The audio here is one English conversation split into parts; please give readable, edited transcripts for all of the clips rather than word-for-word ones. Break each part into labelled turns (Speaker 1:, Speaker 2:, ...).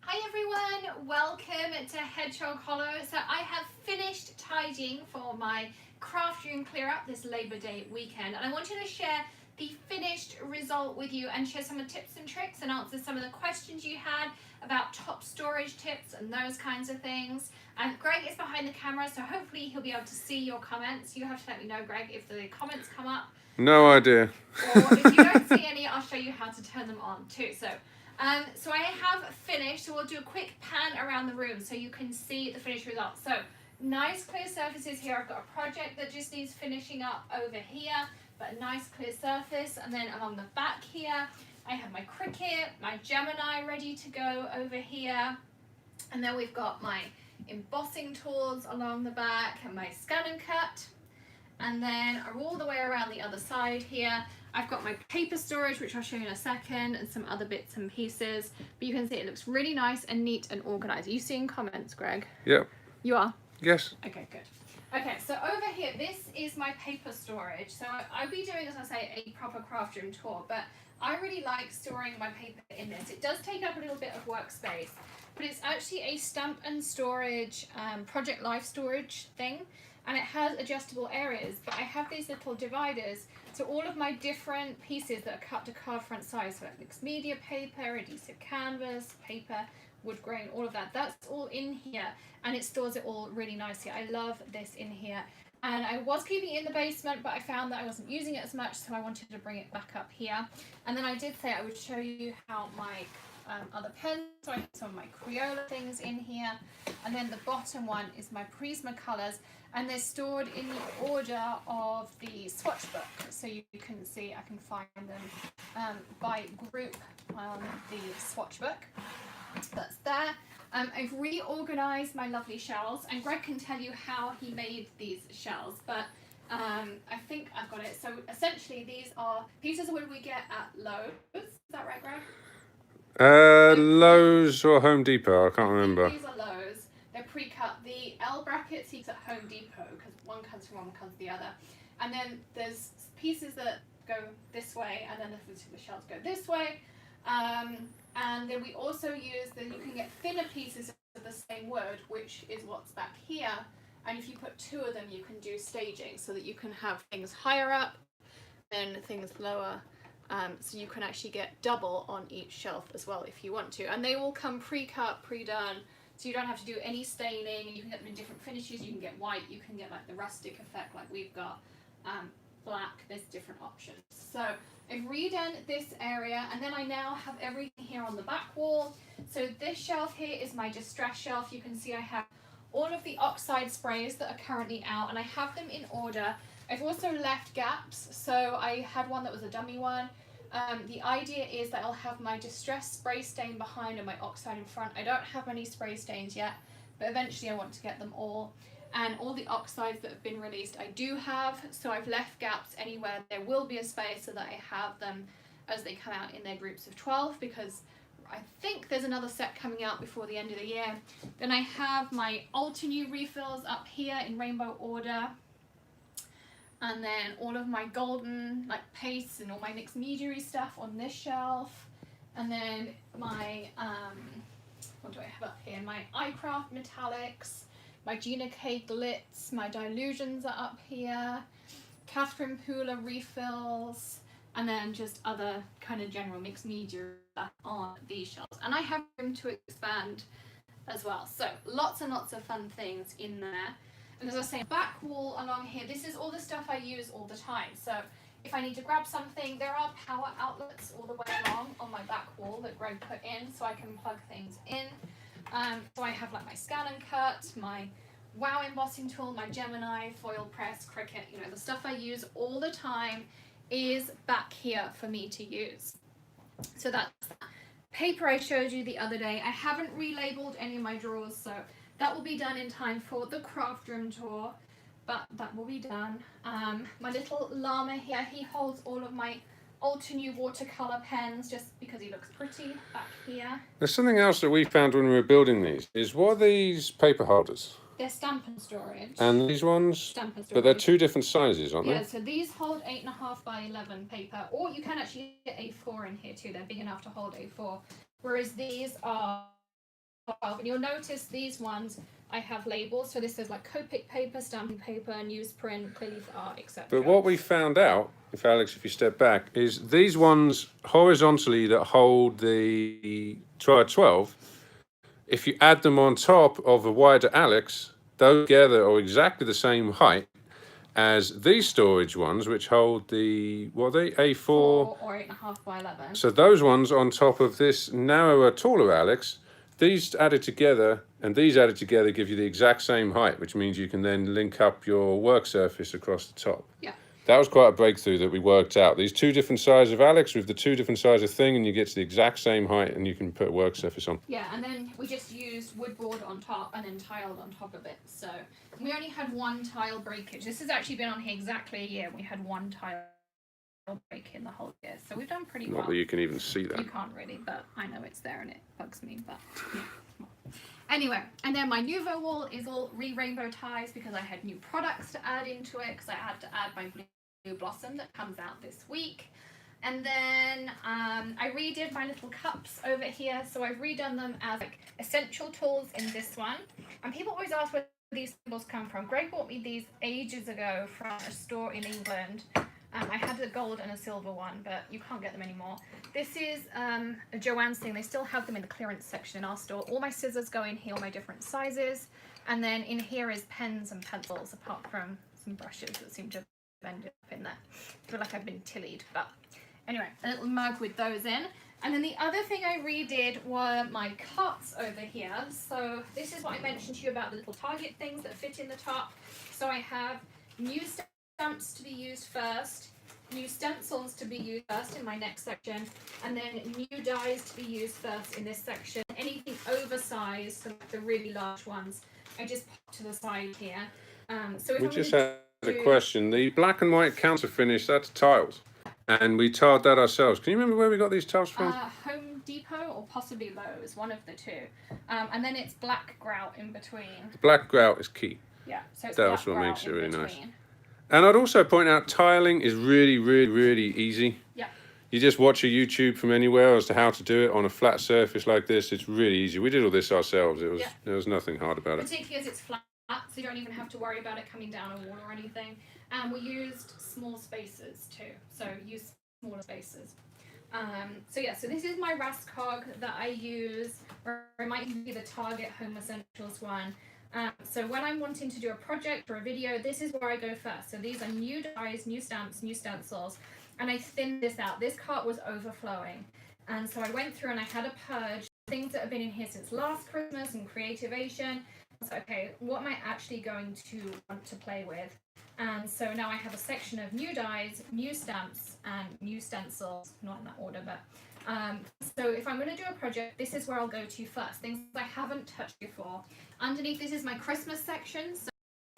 Speaker 1: Hi everyone, welcome to Hedgehog Hollow. So I have finished tidying for my craft room clear up this Labour Day weekend, and I wanted to share the finished result with you and share some of the tips and tricks and answer some of the questions you had about top storage tips and those kinds of things. And Greg is behind the camera, so hopefully he'll be able to see your comments. You have to let me know, Greg, if the comments come up.
Speaker 2: No idea.
Speaker 1: Or if you don't see any, I'll show you how to turn them on too. So I have finished, so we'll do a quick pan around the room so you can see the finished result. So nice clear surfaces here. I've got a project that just needs finishing up over here, but a nice clear surface. And then along the back here, I have my Cricut, my Gemini ready to go over here. And then we've got my embossing tools along the back and my scan and cut. And then all the way around the other side here, I've got my paper storage, which I'll show you in a second, and some other bits and pieces. But you can see it looks really nice and neat and organized. Are you seeing comments, Greg?
Speaker 2: Yep.
Speaker 1: You are?
Speaker 2: Yes.
Speaker 1: Okay, good. Okay, so over here, this is my paper storage. So I'll be doing, as I say, a proper craft room tour, but I really like storing my paper in this. It does take up a little bit of workspace, but it's actually a stamp and storage, project life storage thing. And it has adjustable areas, but I have these little dividers. So all of my different pieces that are cut to card front size, so like mixed media paper, adhesive canvas, paper, wood grain, all of that, that's all in here, and it stores it all really nicely. I love this in here. And I was keeping it in the basement, but I found that I wasn't using it as much, so I wanted to bring it back up here. And then I did say I would show you how my other pens, so I have some of my Crayola things in here. And then the bottom one is my Prisma colors, and they're stored in the order of the swatch book. So you can see, I can find them by group on the swatch book. That's there. I've reorganized my lovely shells, and Greg can tell you how he made these shells, but I think I've got it. So essentially these are pieces of wood we get at Lowe's. Is that right, Greg?
Speaker 2: Lowe's or Home Depot, I can't remember.
Speaker 1: These are Lowe's. They're pre-cut. The L brackets he's at Home Depot because one comes from one comes the other. And then there's pieces that go this way, and then the shells go this way. And then we also use that you can get thinner pieces of the same wood, which is what's back here. And if you put two of them, you can do staging so that you can have things higher up and things lower. So you can actually get double on each shelf as well if you want to. And they all come pre-cut, pre-done, so you don't have to do any staining, and you can get them in different finishes. You can get white, you can get like the rustic effect like we've got, black, there's different options. So I've redone this area, and then I now have everything here on the back wall. So this shelf here is my distress shelf. You can see I have all of the oxide sprays that are currently out, and I have them in order. I've also left gaps, so I had one that was a dummy one. The idea is that I'll have my distress spray stain behind and my oxide in front. I don't have many spray stains yet, but eventually I want to get them all. And all the oxides that have been released I do have, so I've left gaps anywhere there will be a space so that I have them as they come out in their groups of 12, because I think there's another set coming out before the end of the year. Then I have my Altenew refills up here in rainbow order. And then all of my golden like pastes and all my mixed media stuff on this shelf. And then my, what do I have up here? My iCraft metallics, my Gina K glitz, my dilutions are up here. Catherine Pooler refills, and then just other kind of general mixed media stuff on these shelves. And I have room to expand as well. So lots and lots of fun things in there. And as I say, back wall along here, this is all the stuff I use all the time. So if I need to grab something, there are power outlets all the way along on my back wall that Greg put in, so I can plug things in. So I have like my scan and cut, my Wow embossing tool, my Gemini, foil press, Cricut, you know, the stuff I use all the time is back here for me to use. So that's that. Paper I showed you the other day. I haven't relabeled any of my drawers, so that will be done in time for the craft room tour, but that will be done. My little llama here, he holds all of my Altenew watercolor pens just because he looks pretty back here.
Speaker 2: There's something else that we found when we were building these, is what are these paper holders?
Speaker 1: They're stampin storage.
Speaker 2: And these ones?
Speaker 1: Stampin storage.
Speaker 2: But they're two different sizes, aren't they?
Speaker 1: Yeah, so these hold 8.5 by 11 paper, or you can actually get A4 in here too. They're big enough to hold A4. Whereas these are 12. And you'll notice these ones I have labels. So this is like Copic paper, stamping paper, newsprint, clear leaf art, etc.
Speaker 2: But what we found out, if Alex, if you step back, is these ones horizontally that hold the Tri 12, if you add them on top of a wider Alex, those together are exactly the same height as these storage ones, which hold the, what are they, A4?
Speaker 1: 4 or 8.5 by 11.
Speaker 2: So those ones on top of this narrower, taller Alex, these added together and these added together give you the exact same height, which means you can then link up your work surface across the top.
Speaker 1: Yeah.
Speaker 2: That was quite a breakthrough that we worked out. These two different sizes of Alex with the two different sizes of thing, and you get to the exact same height and you can put a work surface on.
Speaker 1: Yeah, and then we just used wood board on top and then tiled on top of it. So we only had one tile breakage. This has actually been on here exactly a year. We had one tile break in the whole year. So we've done pretty well.
Speaker 2: Not that you can even see that.
Speaker 1: You can't really, but I know it's there and it bugs me, but yeah. Anyway, and then my Nouveau wall is all rainbow ties because I had new products to add into it because I had to add my Blue Blossom that comes out this week. And then I redid my little cups over here. So I've redone them as like essential tools in this one. And people always ask where these symbols come from. Greg bought me these ages ago from a store in England. I had a gold and a silver one, but you can't get them anymore. This is a Joann's thing. They still have them in the clearance section in our store. All my scissors go in here, all my different sizes. And then in here is pens and pencils, apart from some brushes that seem to have ended up in there. I feel like I've been tillied, but anyway, a little mug with those in. And then the other thing I redid were my carts over here. So this is what I mentioned to you about the little target things that fit in the top. So I have new stamps to be used first, new stencils to be used first in my next section, and then new dies to be used first in this section. Anything oversized, so like the really large ones, I just pop to the side here. So if
Speaker 2: We
Speaker 1: I'm
Speaker 2: just
Speaker 1: gonna
Speaker 2: had a question. The black and white counter finish, that's tiles. And we tiled that ourselves. Can you remember where we got these tiles from?
Speaker 1: Home Depot or possibly Lowe's, one of the two. And then it's black grout in between.
Speaker 2: The black grout is key.
Speaker 1: Yeah, so it's
Speaker 2: That's
Speaker 1: black
Speaker 2: what
Speaker 1: grout
Speaker 2: makes it
Speaker 1: in
Speaker 2: really nice.
Speaker 1: between.
Speaker 2: And I'd also point out tiling is really, really, really easy.
Speaker 1: Yeah.
Speaker 2: You just watch a YouTube from anywhere as to how to do it on a flat surface like this. It's really easy. We did all this ourselves. There was nothing hard about it.
Speaker 1: Particularly as it's flat, so you don't even have to worry about it coming down a wall or anything. And we used small spacers too, so use smaller spacers. So yeah, so this is my Hedgehog that I use, or it might even be the Target Home Essentials one. So when I'm wanting to do a project or a video, this is where I go first. So these are new dies, new stamps, new stencils, and I thinned this out. This cart was overflowing. And so I went through and I had a purge, things that have been in here since last Christmas and creativation. So, okay, what am I actually going to want to play with? And so now I have a section of new dies, new stamps, and new stencils, not in that order, but so if I'm going to do a project, this is where I'll go to first, things I haven't touched before. Underneath this is my Christmas section, so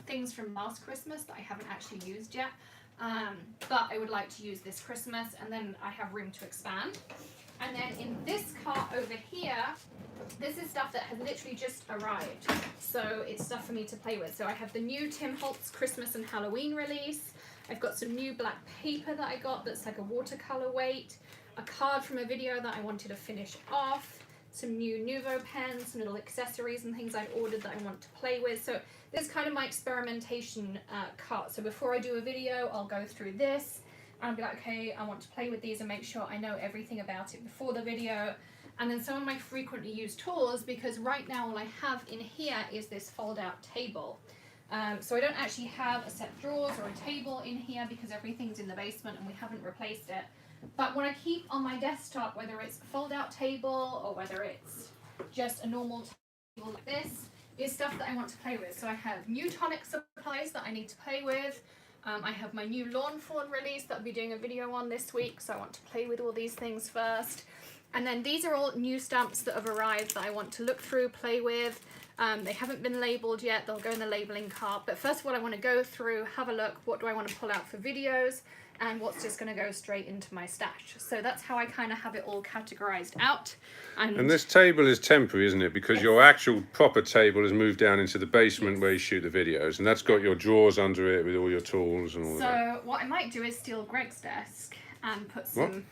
Speaker 1: things from last Christmas that I haven't actually used yet, but I would like to use this Christmas, and then I have room to expand. And then in this cart over here, this is stuff that has literally just arrived. So it's stuff for me to play with. So I have the new Tim Holtz Christmas and Halloween release. I've got some new black paper that I got that's like a watercolor weight. A card from a video that I wanted to finish off. Some new Nouveau pens, some little accessories and things I've ordered that I want to play with. So this is kind of my experimentation cart. So before I do a video, I'll go through this. I'll be like, okay, I want to play with these and make sure I know everything about it before the video. And then some of my frequently used tools, because right now all I have in here is this fold out table. So I don't actually have a set of drawers or a table in here because everything's in the basement and we haven't replaced it. But what I keep on my desktop, whether it's a fold out table or whether it's just a normal table like this, is stuff that I want to play with. So I have new tonic supplies that I need to play with. I have my new lawn fawn release that I'll be doing a video on this week, so I want to play with all these things first. And then these are all new stamps that have arrived that I want to look through, play with. They haven't been labelled yet, they'll go in the labelling cart. But first of all, I want to go through, have a look, what do I want to pull out for videos, and what's just going to go straight into my stash. So that's how I kind of have it all categorised out. And
Speaker 2: this table is temporary, isn't it? Because your actual proper table has moved down into the basement where you shoot the videos, and that's got your drawers under it with all your tools and all that.
Speaker 1: So what I might do is steal Greg's desk and put some...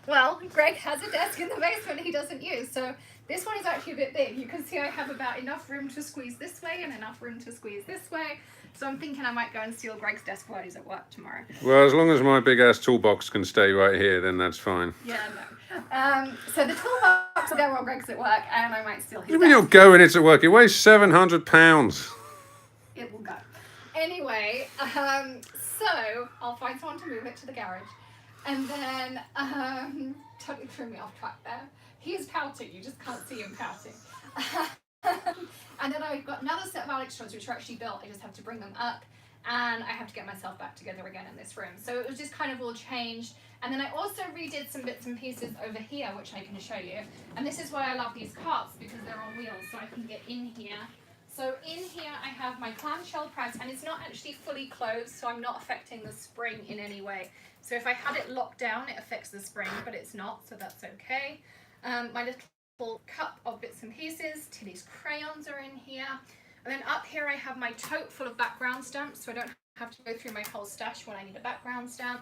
Speaker 1: Well, Greg has a desk in the basement he doesn't use. So This one is actually a bit big. You can see I have about enough room to squeeze this way and enough room to squeeze this way. So I'm thinking I might go and steal Greg's desk while he's at work tomorrow.
Speaker 2: Well, as long as my big ass toolbox can stay right here, then that's fine.
Speaker 1: Yeah, no. So the toolbox will go while Greg's at work, and I might steal his
Speaker 2: What do you mean you'll go when it's at work? It weighs 700 pounds.
Speaker 1: It will go. Anyway, so I'll find someone to move it to the garage. And then, totally threw me off track there. He is pouting, you just can't see him pouting. And then I've got another set of Alex straws which are actually built. I just have to bring them up, and I have to get myself back together again in this room. So it was just kind of all changed. And then I also redid some bits and pieces over here, which I can show you. And this is why I love these carts, because they're on wheels, so I can get in here. So in here I have my clamshell press, and it's not actually fully closed, so I'm not affecting the spring in any way. So if I had it locked down, it affects the spring, but it's not, so that's okay. My little cup of bits and pieces, Tilly's crayons are in here. And then up here I have my tote full of background stamps, so I don't have to go through my whole stash when I need a background stamp.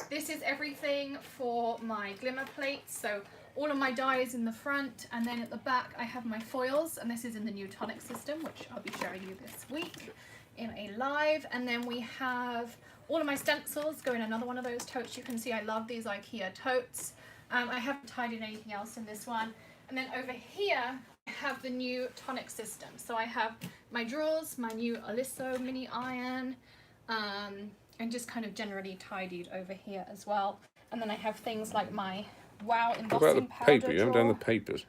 Speaker 1: This is everything for my glimmer plates, so all of my dies in the front, and then at the back I have my foils, and this is in the new tonic system, which I'll be showing you this week in a live. And then we have all of my stencils go in another one of those totes. You can see I love these IKEA totes. I haven't tied in anything else in this one. And then over here I have the new tonic system. So I have my drawers, my new Oliso mini iron, and just kind of generally tidied over here as well. And then I have things like my Wow embossing powder.
Speaker 2: What about the paper? You haven't done the papers.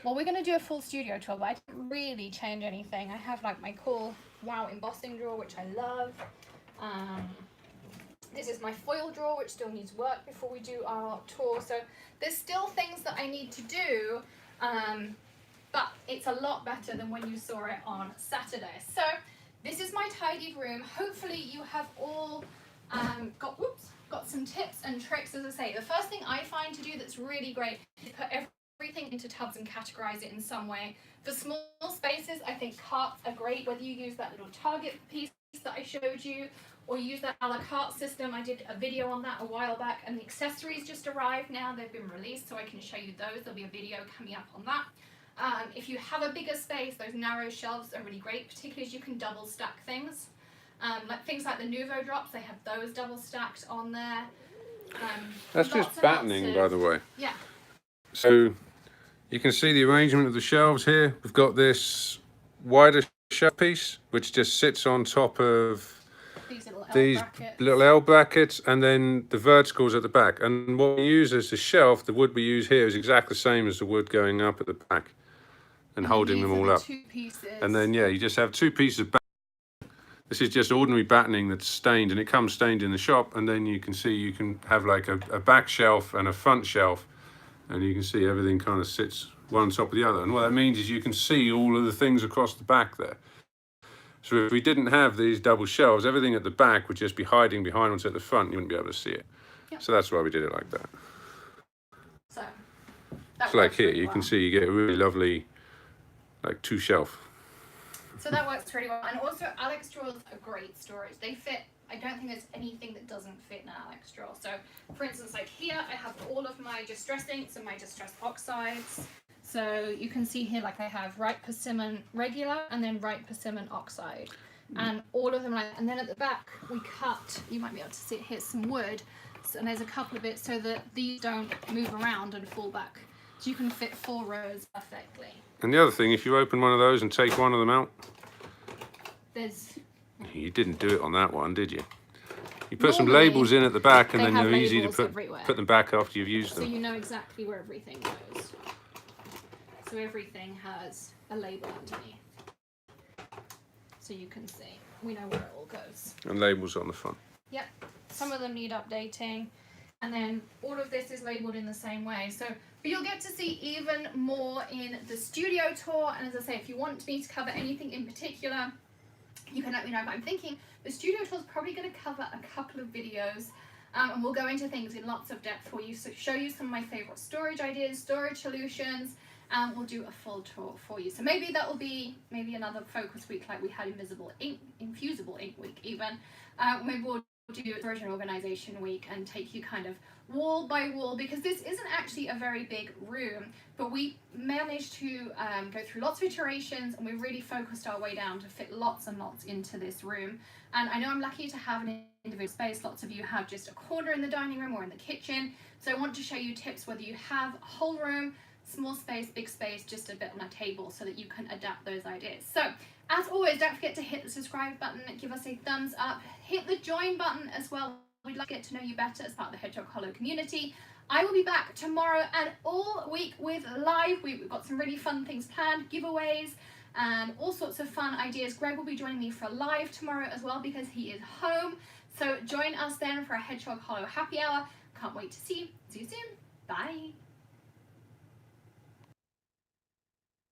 Speaker 1: Well, we're going to do a full studio tour, but I didn't really change anything. I have like my cool Wow embossing drawer, which I love. This is my foil drawer, which still needs work before we do our tour. So there's still things that I need to do, but it's a lot better than when you saw it on Saturday. So this is my tidied room. Hopefully you have all got some tips and tricks. As I say, the first thing I find to do that's really great is put everything into tubs and categorize it in some way. For small spaces, I think carts are great, whether you use that little Target piece that I showed you, or use that a la carte system. I did a video on that a while back, and the accessories just arrived now. They've been released, so I can show you those. There'll be a video coming up on that. If you have a bigger space, those narrow shelves are really great, particularly as you can double stack things. Like things like the Nuvo drops, they have those double stacked on there.
Speaker 2: That's just battening, by the way.
Speaker 1: Yeah.
Speaker 2: So you can see the arrangement of the shelves here. We've got this wider shelf piece, which just sits on top of these little L brackets, and then the verticals at the back. And what we use as a shelf, the wood we use here is exactly the same as the wood going up at the back and holding them all up. And then, yeah, you just have two pieces of back. This is just ordinary battening that's stained, and it comes stained in the shop. And then you can see you can have like a back shelf and a front shelf, and you can see everything kind of sits one on top of the other. And what that means is you can see all of the things across the back there. So if we didn't have these double shelves, everything at the back would just be hiding behind what's at the front. You wouldn't be able to see it. Yep. So that's why we did it like that.
Speaker 1: So
Speaker 2: like here, you can see you get a really lovely, like, two shelf.
Speaker 1: So that works really well. And also, Alex drawers are great storage. They fit. I don't think there's anything that doesn't fit in an Alex drawer. So, for instance, like here, I have all of my distress inks and my distress oxides. So you can see here, like I have Ripe Persimmon regular and then Ripe Persimmon oxide, and all of them like. And then at the back, we cut. You might be able to see it here, some wood. So, and there's a couple of bits so that these don't move around and fall back. So you can fit 4 rows perfectly.
Speaker 2: And the other thing, if you open one of those and take one of them out,
Speaker 1: there's.
Speaker 2: You didn't do it on that one, did you? You put some labels in at the back, and then they're easy to put them back after you've used them.
Speaker 1: So you know exactly where everything goes. So everything has a label underneath. So you can see. We know where it all goes.
Speaker 2: And labels on the front.
Speaker 1: Yep. Some of them need updating. And then all of this is labelled in the same way. So, but you'll get to see even more in the studio tour. And as I say, if you want me to cover anything in particular, you can let me know. But I'm thinking the studio tour is probably going to cover a couple of videos. And we'll go into things in lots of depth for you. So show you some of my favourite storage ideas, storage solutions. And we'll do a full tour for you. So maybe that will be another focus week like we had infusible ink week even. Maybe we'll do version organization week and take you kind of wall by wall, because this isn't actually a very big room, but we managed to go through lots of iterations, and we really focused our way down to fit lots and lots into this room. And I know I'm lucky to have an individual space. Lots of you have just a corner in the dining room or in the kitchen. So I want to show you tips whether you have a whole room, small space, big space, just a bit on a table, so that you can adapt those ideas. So as always, don't forget to hit the subscribe button, give us a thumbs up, hit the join button as well. We'd like to get to know you better as part of the Hedgehog Hollow community. I will be back tomorrow and all week with live. We've got some really fun things planned, giveaways and all sorts of fun ideas. Greg will be joining me for live tomorrow as well, because he is home. So join us then for a Hedgehog Hollow happy hour. Can't wait to see you. See you soon. Bye.